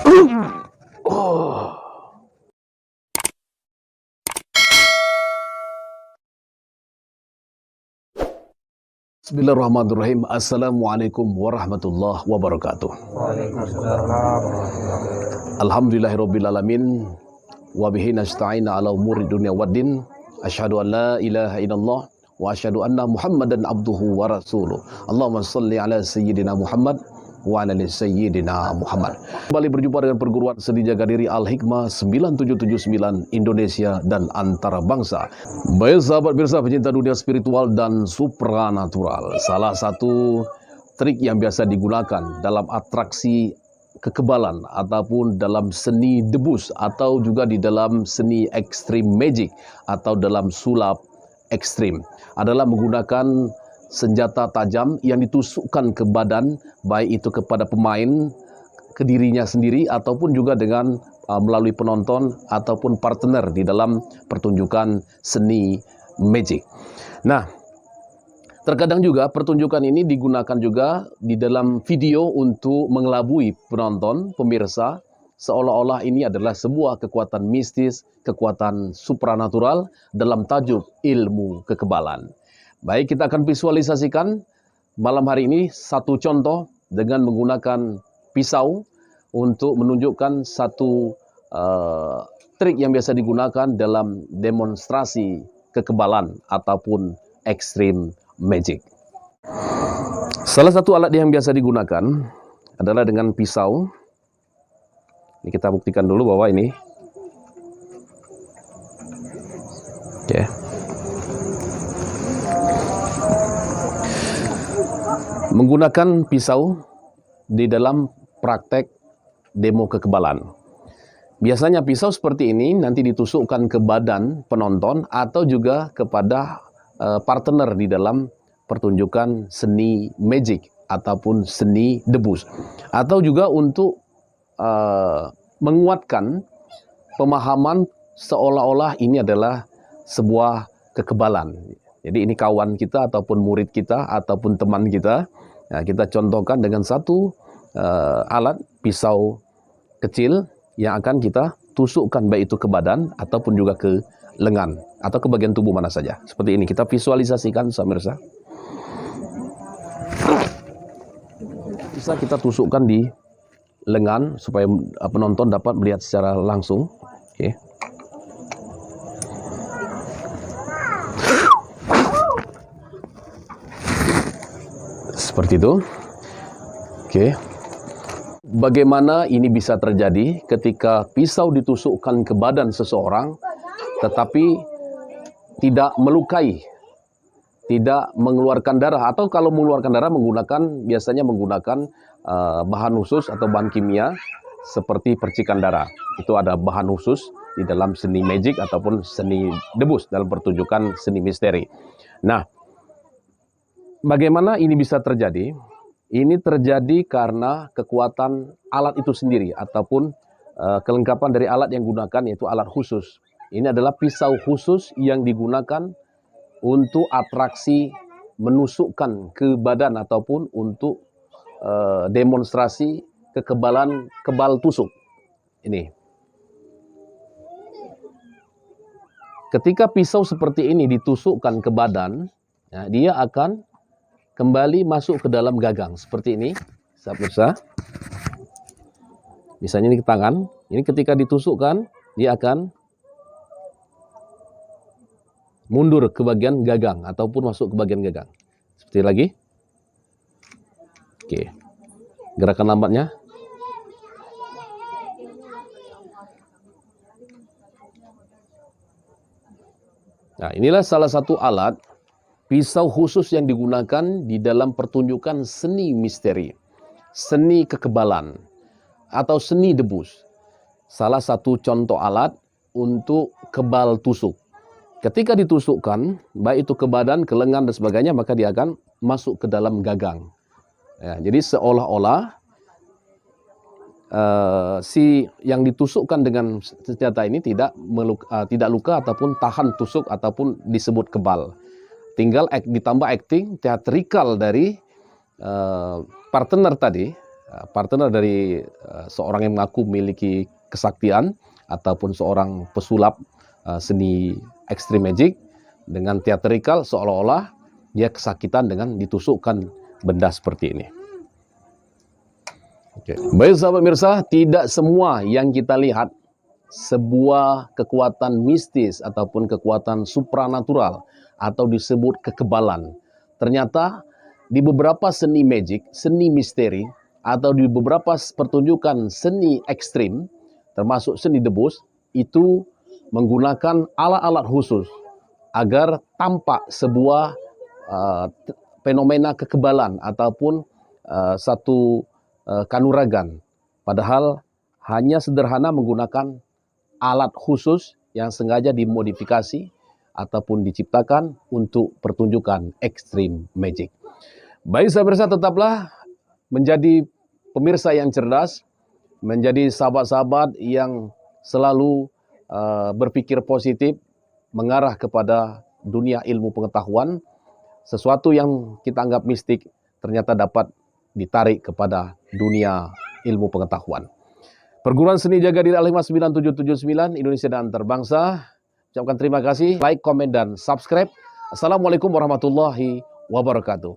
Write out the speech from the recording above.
Oh. Bismillahirrahmanirrahim. Assalamualaikum warahmatullahi wabarakatuh. Alhamdulillahirrabbilalamin. Wabihi nasta'ina ala umuri dunia waddin. Asyhadu an la ilaha illallah wa asyhadu anna Muhammadan abduhu wa rasuluh. Allahumma salli ala sayyidina Muhammad wa ala sayyidina Muhammad. Kembali berjumpa dengan perguruan seni jaga diri Al-Hikmah 9779 Indonesia dan antara bangsa. Baik sahabat pemirsa pecinta dunia spiritual dan supranatural, salah satu trik yang biasa digunakan dalam atraksi kekebalan ataupun dalam seni debus atau juga di dalam seni ekstrim magic atau dalam sulap ekstrim adalah menggunakan senjata tajam yang ditusukkan ke badan, baik itu kepada pemain, ke dirinya sendiri, ataupun juga dengan melalui penonton ataupun partner di dalam pertunjukan seni magic. Nah, terkadang juga pertunjukan ini digunakan juga di dalam video untuk mengelabui penonton, pemirsa, seolah-olah ini adalah sebuah kekuatan mistis, kekuatan supranatural dalam tajuk ilmu kekebalan. Baik, kita akan visualisasikan malam hari ini satu contoh dengan menggunakan pisau untuk menunjukkan satu trik yang biasa digunakan dalam demonstrasi kekebalan ataupun ekstrim magic. Salah satu alat yang biasa digunakan adalah dengan pisau. Ini kita buktikan dulu bahwa ini. Oke. Menggunakan pisau di dalam praktek demo kekebalan. Biasanya pisau seperti ini nanti ditusukkan ke badan penonton atau juga kepada partner di dalam pertunjukan seni magic ataupun seni debus. Atau juga untuk menguatkan pemahaman seolah-olah ini adalah sebuah kekebalan. Jadi ini kawan kita ataupun murid kita ataupun teman kita. Nah, kita contohkan dengan satu alat pisau kecil yang akan kita tusukkan baik itu ke badan ataupun juga ke lengan atau ke bagian tubuh mana saja. Seperti ini kita visualisasikan pemirsa. Bisa kita tusukkan di lengan supaya penonton dapat melihat secara langsung. Oke. Seperti itu. Oke. Bagaimana ini bisa terjadi ketika pisau ditusukkan ke badan seseorang tetapi tidak melukai, tidak mengeluarkan darah, atau kalau mengeluarkan darah biasanya menggunakan bahan khusus atau bahan kimia seperti percikan darah. Itu ada bahan khusus di dalam seni magic ataupun seni debus dalam pertunjukan seni misteri. Nah, bagaimana ini bisa terjadi? Ini terjadi karena kekuatan alat itu sendiri ataupun kelengkapan dari alat yang digunakan, yaitu alat khusus. Ini adalah pisau khusus yang digunakan untuk atraksi menusukkan ke badan ataupun untuk demonstrasi kekebalan kebal tusuk. Ini. Ketika pisau seperti ini ditusukkan ke badan, ya, dia akan kembali masuk ke dalam gagang seperti ini, sahabat pemirsa. Misalnya ini ke tangan, ini ketika ditusukkan dia akan mundur ke bagian gagang ataupun masuk ke bagian gagang. Seperti lagi. Oke. Gerakan lambatnya. Nah, inilah salah satu alat pisau khusus yang digunakan di dalam pertunjukan seni misteri, seni kekebalan, atau seni debus. Salah satu contoh alat untuk kebal tusuk. Ketika ditusukkan, baik itu ke badan, ke lengan, dan sebagainya, maka dia akan masuk ke dalam gagang. Ya, jadi seolah-olah si yang ditusukkan dengan senjata ini tidak luka ataupun tahan tusuk ataupun disebut kebal. Tinggal ditambah acting teatrikal dari partner tadi partner dari seorang yang mengaku memiliki kesaktian ataupun seorang pesulap seni extreme magic dengan teatrikal seolah-olah dia kesakitan dengan ditusukkan benda seperti ini. Baik sahabat mirsa, tidak semua yang kita lihat sebuah kekuatan mistis ataupun kekuatan supranatural atau disebut kekebalan. Ternyata di beberapa seni magic, seni misteri, atau di beberapa pertunjukan seni ekstrim, termasuk seni debus, itu menggunakan alat-alat khusus agar tampak sebuah fenomena kekebalan ataupun satu kanuragan. Padahal hanya sederhana menggunakan alat khusus yang sengaja dimodifikasi ataupun diciptakan untuk pertunjukan extreme magic. Baik sahabat, tetaplah menjadi pemirsa yang cerdas, menjadi sahabat-sahabat yang selalu berpikir positif, mengarah kepada dunia ilmu pengetahuan. Sesuatu yang kita anggap mistik ternyata dapat ditarik kepada dunia ilmu pengetahuan. Perguruan Seni Jaga Diri Al-Hikmah 9779 Indonesia dan Antarabangsa. Ucapkan terima kasih, like, komen, dan subscribe. Assalamualaikum warahmatullahi wabarakatuh.